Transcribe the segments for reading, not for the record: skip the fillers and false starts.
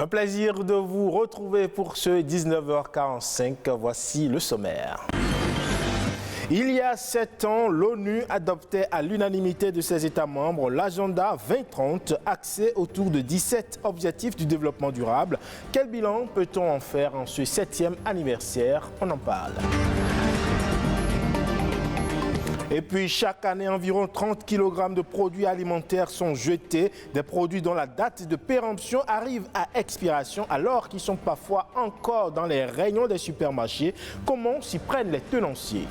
Un plaisir de vous retrouver pour ce 19h45. Voici le sommaire. Il y a 7 ans, l'ONU adoptait à l'unanimité de ses États membres l'agenda 2030 axé autour de 17 objectifs du développement durable. Quel bilan peut-on en faire en ce 7e anniversaire? On en parle. Et puis chaque année, environ 30 kg de produits alimentaires sont jetés, des produits dont la date de péremption arrive à expiration alors qu'ils sont parfois encore dans les rayons des supermarchés. Comment s'y prennent les tenanciers?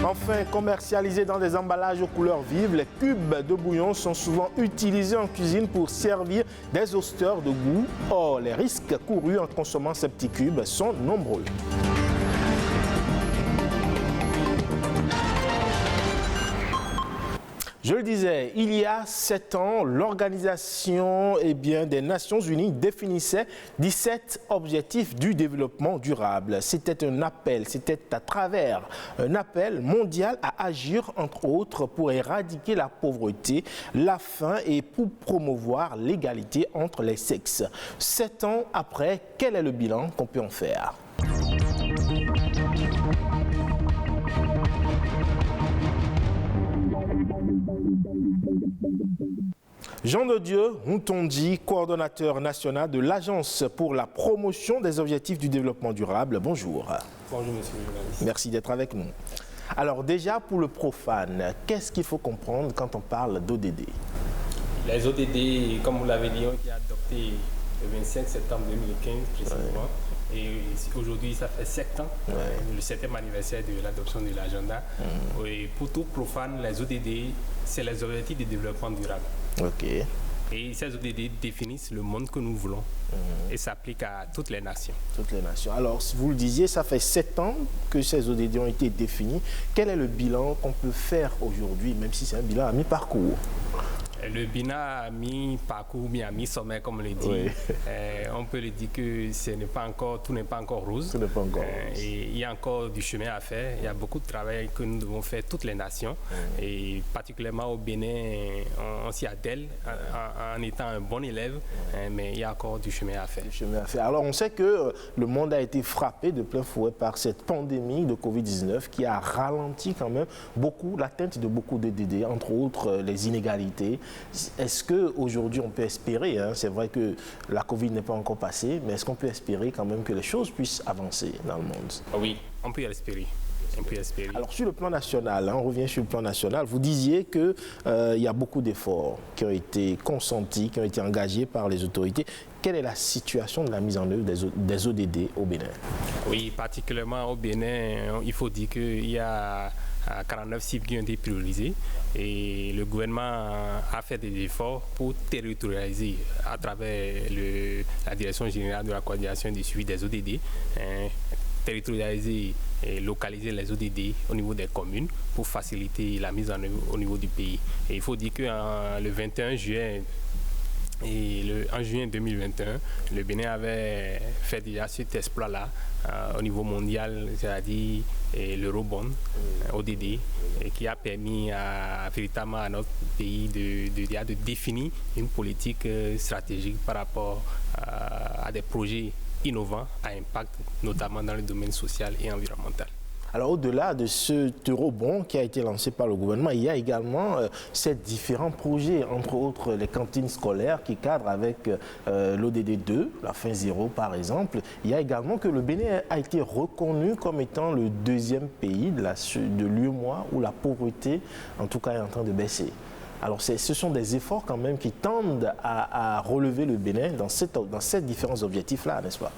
Enfin, commercialisés dans des emballages aux couleurs vives, les cubes de bouillon sont souvent utilisés en cuisine pour servir des austers de goût. Or, les risques courus en consommant ces petits cubes sont nombreux. Je le disais, il y a 7 ans, l'Organisation des Nations Unies définissait 17 objectifs du développement durable. C'était un appel, c'était à travers un appel mondial à agir, entre autres, pour éradiquer la pauvreté, la faim et pour promouvoir l'égalité entre les sexes. 7 ans après, quel est le bilan qu'on peut en faire ? Jean de Dieu Moutondi, coordonnateur national de l'Agence pour la promotion des objectifs du développement durable. Bonjour. Bonjour, monsieur le journaliste. Merci d'être avec nous. Alors déjà, pour le profane, qu'est-ce qu'il faut comprendre quand on parle d'ODD? Les ODD, comme vous l'avez dit, ont été adoptés le 25 septembre 2015 précisément. Ouais. Et aujourd'hui, ça fait 7 ans, le 7e anniversaire de l'adoption de l'agenda. Et pour tout profane, les ODD, c'est les objectifs de développement durable. Ok. Et ces ODD définissent le monde que nous voulons et s'appliquent à toutes les nations. Toutes les nations. Alors, si vous le disiez, ça fait 7 ans que ces ODD ont été définis. Quel est le bilan qu'on peut faire aujourd'hui, même si c'est un bilan à mi-parcours? Le bilan à mi-parcours, bien à mi-sommet, comme on le dit, oui. On peut le dire que tout n'est pas encore rose. Tout n'est pas encore rose. Et il y a encore du chemin à faire. Il y a beaucoup de travail que nous devons faire, toutes les nations. Et particulièrement au Bénin, on s'y attelle en étant un bon élève, mais il y a encore du chemin à faire. Alors, on sait que le monde a été frappé de plein fouet par cette pandémie de Covid-19 qui a ralenti quand même beaucoup l'atteinte de beaucoup d'ODD, entre autres les inégalités. Est-ce qu'aujourd'hui on peut espérer, c'est vrai que la Covid n'est pas encore passée, mais est-ce qu'on peut espérer quand même que les choses puissent avancer dans le monde? Oui, on peut espérer. Alors sur le plan national, on revient sur le plan national, vous disiez qu'il y a beaucoup d'efforts qui ont été consentis, qui ont été engagés par les autorités. Quelle est la situation de la mise en œuvre des ODD au Bénin? Oui, particulièrement au Bénin, il faut dire qu'il y a 49 cibles qui ont été priorisées et le gouvernement a fait des efforts pour territorialiser à travers la Direction générale de la coordination et du suivi des ODD, territorialiser et localiser les ODD au niveau des communes pour faciliter la mise en œuvre au niveau du pays. Et il faut dire que le 21 juillet en juin 2021, le Bénin avait fait déjà cet exploit-là au niveau mondial, c'est-à-dire l'Eurobond, ODD, qui a permis véritablement à notre pays de définir une politique stratégique par rapport à des projets innovants à impact, notamment dans le domaine social et environnemental. Alors au-delà de ce eurobond qui a été lancé par le gouvernement, il y a également ces différents projets, entre autres les cantines scolaires qui cadrent avec l'ODD 2, la fin zéro par exemple. Il y a également que le Bénin a été reconnu comme étant le 2e pays de l'UEMOA où la pauvreté en tout cas est en train de baisser. Alors ce sont des efforts quand même qui tendent à relever le Bénin dans ces différents objectifs-là, n'est-ce pas?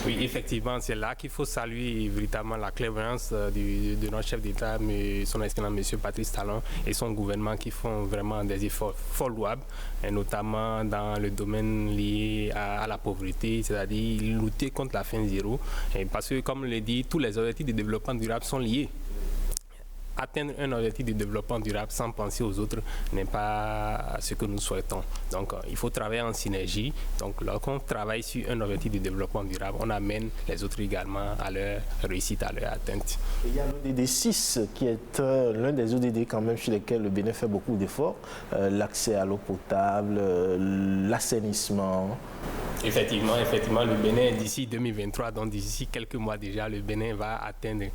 Oui, effectivement, c'est là qu'il faut saluer véritablement la clairvoyance de notre chef d'État, son Excellence M. Patrice Talon et son gouvernement qui font vraiment des efforts fort louables, et notamment dans le domaine lié à la pauvreté, c'est-à-dire lutter contre la faim zéro. Et parce que, comme on l'a dit, tous les objectifs de développement durable sont liés atteindre un objectif de développement durable sans penser aux autres n'est pas ce que nous souhaitons. Donc, il faut travailler en synergie. Donc, lorsqu'on travaille sur un objectif de développement durable, on amène les autres également à leur réussite, à leur atteinte. Il y a l'ODD 6 qui est l'un des ODD quand même sur lesquels le Bénin fait beaucoup d'efforts. L'accès à l'eau potable, l'assainissement. Effectivement, le Bénin, d'ici 2023, donc d'ici quelques mois déjà, le Bénin va atteindre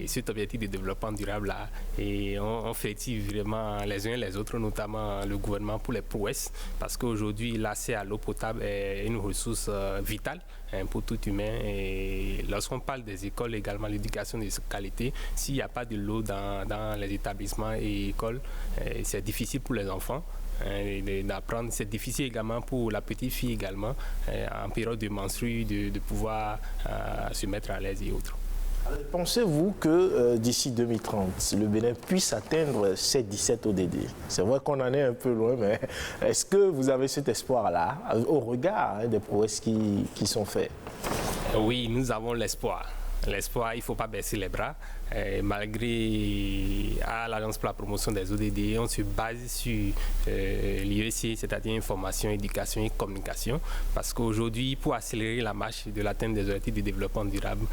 cet objectif de développement durable-là. Et on félicite vraiment les uns et les autres, notamment le gouvernement pour les prouesses, parce qu'aujourd'hui, l'accès à l'eau potable est une ressource vitale pour tout humain. Et lorsqu'on parle des écoles également, l'éducation de qualité, s'il n'y a pas de l'eau dans les établissements et écoles, c'est difficile pour les enfants d'apprendre. C'est difficile également pour la petite fille également, en période de menstrue, de pouvoir se mettre à l'aise et autres. Pensez-vous que d'ici 2030, le Bénin puisse atteindre ces 17 ODD? C'est vrai qu'on en est un peu loin, mais est-ce que vous avez cet espoir-là, au regard des prouesses qui sont faites? Oui, nous avons l'espoir. L'espoir, il ne faut pas baisser les bras. Malgré à l'Agence pour la promotion des ODD, on se base sur l'IEC, c'est-à-dire information, éducation et communication, parce qu'aujourd'hui, pour accélérer la marche de l'atteinte des objectifs de développement durable,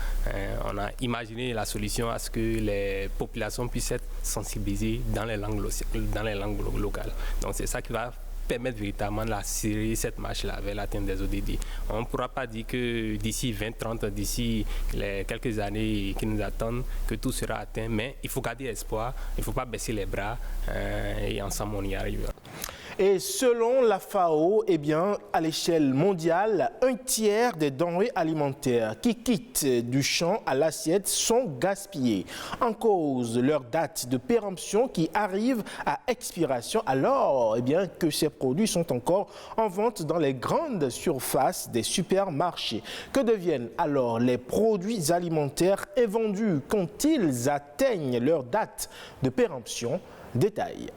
on a imaginé la solution à ce que les populations puissent être sensibilisées dans les langues locales. Donc c'est ça qui va permettre véritablement d'accélérer cette marche-là vers l'atteinte des ODD. On ne pourra pas dire que d'ici 2030, d'ici les quelques années qui nous attendent, que tout sera atteint, mais il faut garder espoir, il ne faut pas baisser les bras et ensemble on y arrivera. Et selon la FAO, eh bien, à l'échelle mondiale, 1/3 des denrées alimentaires qui quittent du champ à l'assiette sont gaspillées. En cause, leur date de péremption qui arrive à expiration alors eh bien, que ces produits sont encore en vente dans les grandes surfaces des supermarchés. Que deviennent alors les produits alimentaires invendus quand ils atteignent leur date de péremption? Détail.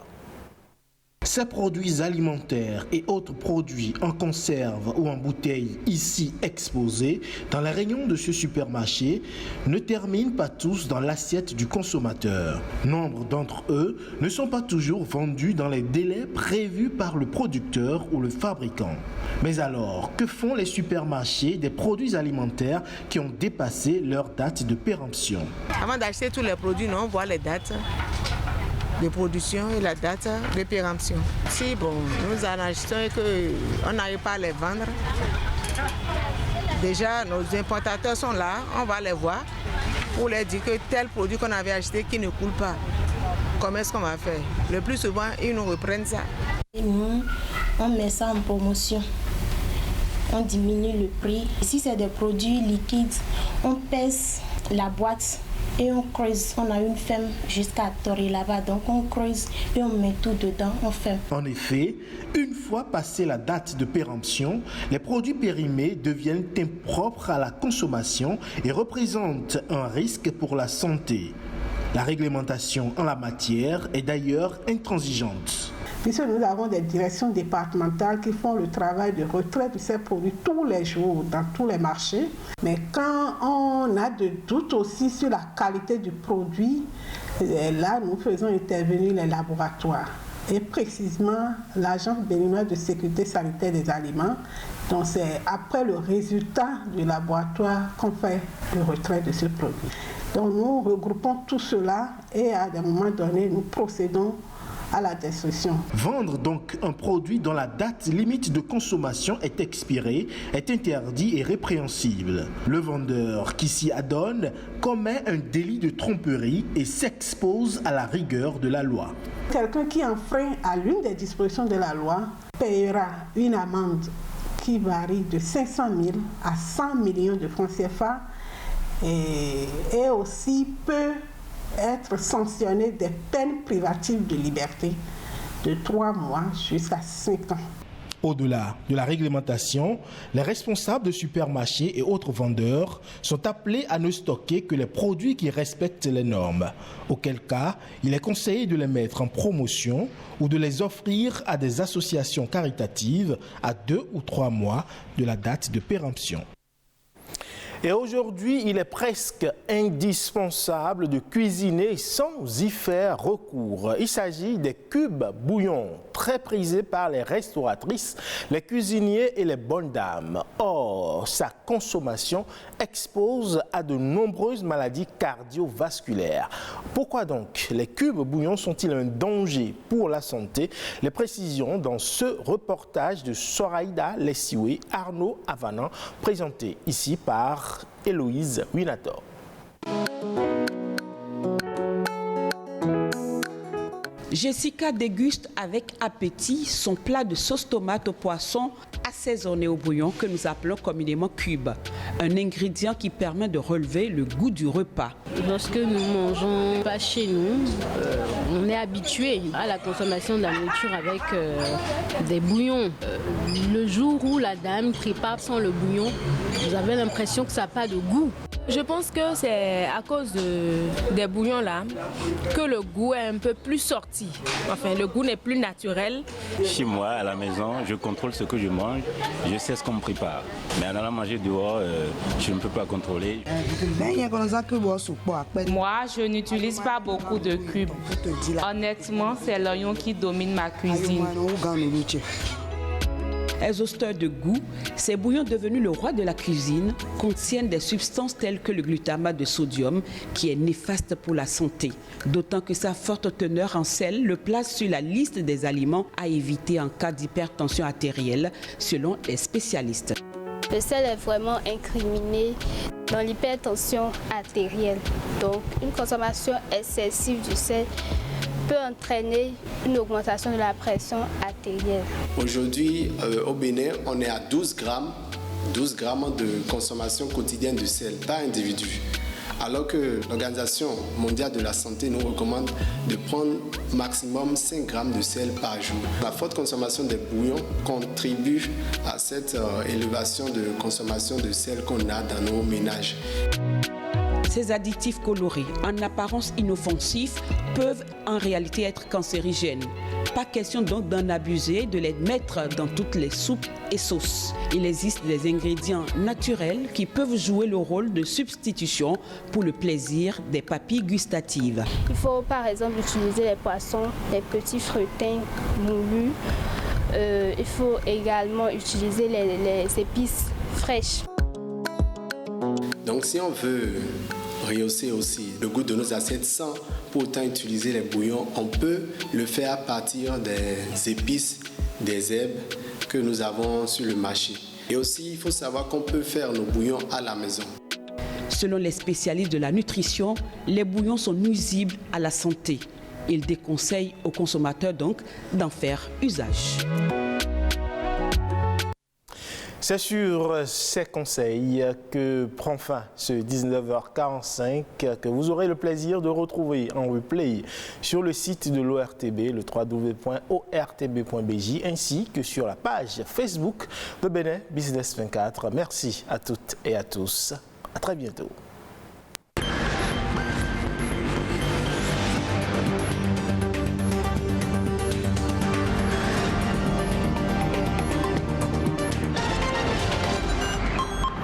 Ces produits alimentaires et autres produits en conserve ou en bouteille ici exposés dans les rayons de ce supermarché ne terminent pas tous dans l'assiette du consommateur. Nombre d'entre eux ne sont pas toujours vendus dans les délais prévus par le producteur ou le fabricant. Mais alors, que font les supermarchés des produits alimentaires qui ont dépassé leur date de péremption? Avant d'acheter tous les produits, on voit les dates de production et la date de péremption. Si nous en achetons et qu'on n'arrive pas à les vendre, déjà nos importateurs sont là, on va les voir pour leur dire que tel produit qu'on avait acheté qui ne coule pas. Comment est-ce qu'on va faire? Le plus souvent, ils nous reprennent ça. Et nous, on met ça en promotion. On diminue le prix. Si c'est des produits liquides, on pèse la boîte et on creuse. On a une ferme jusqu'à Toré là-bas, donc on creuse et on met tout dedans, on ferme. En effet, une fois passée la date de péremption, les produits périmés deviennent impropres à la consommation et représentent un risque pour la santé. La réglementation en la matière est d'ailleurs intransigeante. Puisque nous avons des directions départementales qui font le travail de retrait de ces produits tous les jours dans tous les marchés. Mais quand on a des doutes aussi sur la qualité du produit, là nous faisons intervenir les laboratoires. Et précisément l'Agence béninoise de sécurité sanitaire des aliments. Donc c'est après le résultat du laboratoire qu'on fait le retrait de ce produit. Donc nous regroupons tout cela et à des moments donnés nous procédons à la destruction. Vendre donc un produit dont la date limite de consommation est expirée est interdit et répréhensible. Le vendeur qui s'y adonne commet un délit de tromperie et s'expose à la rigueur de la loi. Quelqu'un qui enfreint à l'une des dispositions de la loi payera une amende qui varie de 500 000 à 100 millions de francs CFA et aussi peut être sanctionné des peines privatives de liberté de 3 mois jusqu'à 5 ans. Au-delà de la réglementation, les responsables de supermarchés et autres vendeurs sont appelés à ne stocker que les produits qui respectent les normes. Auquel cas, il est conseillé de les mettre en promotion ou de les offrir à des associations caritatives à 2 ou 3 mois de la date de péremption. Et aujourd'hui, il est presque indispensable de cuisiner sans y faire recours. Il s'agit des cubes bouillons, très prisés par les restauratrices, les cuisiniers et les bonnes dames. Or, sa consommation expose à de nombreuses maladies cardiovasculaires. Pourquoi donc les cubes bouillons sont-ils un danger pour la santé? Les précisions dans ce reportage de Soraïda Lessiwe, Arnaud Avanan, présenté ici par Héloïse Winator. Jessica déguste avec appétit son plat de sauce tomate au poisson assaisonné au bouillon que nous appelons communément cube. Un ingrédient qui permet de relever le goût du repas. Lorsque nous mangeons pas chez nous, on est habitué à la consommation de la nourriture avec des bouillons. Le jour où la dame prépare sans le bouillon, vous avez l'impression que ça n'a pas de goût. Je pense que c'est à cause des bouillons là que le goût est un peu plus sorti. Enfin, le goût n'est plus naturel. Chez moi, à la maison, je contrôle ce que je mange, je sais ce qu'on me prépare. Mais en allant manger dehors, je ne peux pas contrôler. Moi, je n'utilise pas beaucoup de cubes. Honnêtement, c'est l'oignon qui domine ma cuisine. Exhausteur de goût, ces bouillons devenus le roi de la cuisine contiennent des substances telles que le glutamate de sodium qui est néfaste pour la santé. D'autant que sa forte teneur en sel le place sur la liste des aliments à éviter en cas d'hypertension artérielle selon les spécialistes. Le sel est vraiment incriminé dans l'hypertension artérielle. Donc une consommation excessive du sel peut entraîner une augmentation de la pression artérielle. Aujourd'hui, au Bénin, on est à 12 grammes de consommation quotidienne de sel par individu. Alors que l'Organisation mondiale de la santé nous recommande de prendre maximum 5 grammes de sel par jour. La forte consommation des bouillons contribue à cette élévation de consommation de sel qu'on a dans nos ménages. Ces additifs colorés, en apparence inoffensifs, peuvent en réalité être cancérigènes. Pas question donc d'en abuser, de les mettre dans toutes les soupes et sauces. Il existe des ingrédients naturels qui peuvent jouer le rôle de substitution pour le plaisir des papilles gustatives. Il faut par exemple utiliser les poissons, les petits frettins moulus. Il faut également utiliser les épices fraîches. Donc si on veut rehausser aussi le goût de nos assiettes sans pour autant utiliser les bouillons, on peut le faire à partir des épices, des herbes que nous avons sur le marché. Et aussi, il faut savoir qu'on peut faire nos bouillons à la maison. Selon les spécialistes de la nutrition, les bouillons sont nuisibles à la santé. Ils déconseillent aux consommateurs donc d'en faire usage. C'est sur ces conseils que prend fin ce 19h45 que vous aurez le plaisir de retrouver en replay sur le site de l'ORTB, le www.ortb.bj, ainsi que sur la page Facebook de Bénin Business 24. Merci à toutes et à tous. À très bientôt.